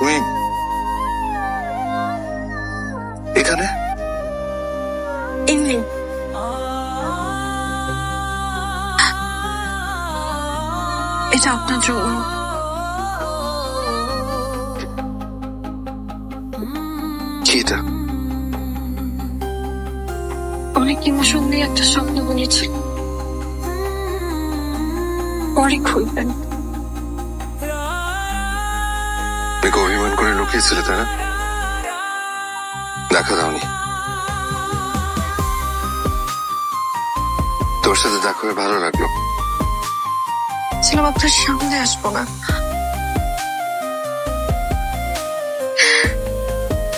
তুমি এখানে? এমনি এটা আপনার জন্য। কি এটা? অনেক ইমোশন দিয়ে একটা স্বপ্ন বলেছি, পরে খুলবেন। দেখো, অভিমান করে লুকিয়েছিলে তাই না? দেখা দাওনি। তোর সাথে দেখা হয়ে ভালো লাগলো। ছিলাম আপনার সামনে আসবো না,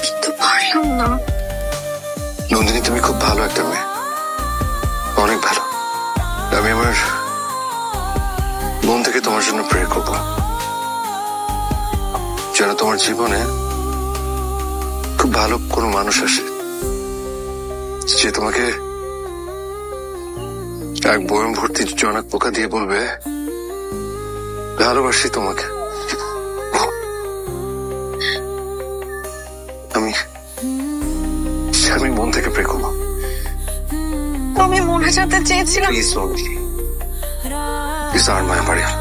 কিন্তু পারলাম না। নন্দিনী, তুমি খুব ভালো একটা মেয়ে, অনেক ভালো। আমি আমার মন থেকে তোমার জন্য প্রে করবো যেন তোমার জীবনে খুব ভালো কোনো মানুষ আসে, যে তোমাকে এক বয়ম ভর্তি জনক পোকা দিয়ে বলবে ভালোবাসি তোমাকে। আমি আমি মন থেকে প্রে করবো। আমি মনে যেতে চেয়েছিলাম। প্লিজ নন্দিনী, প্লিজ আর মায়া বাড়িয়া।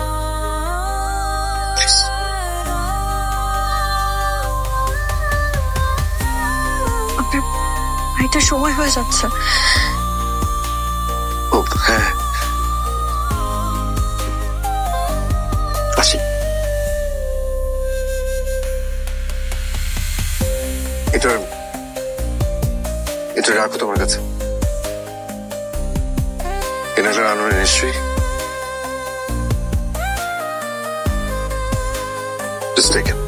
আপনার ভাইটার সময় হয়ে যাচ্ছে। ও হ্যাঁ, আসি। এটা এটা রাখো তোমার কাছে। এনারা আনবে নিশ্চয়ই। Just take it.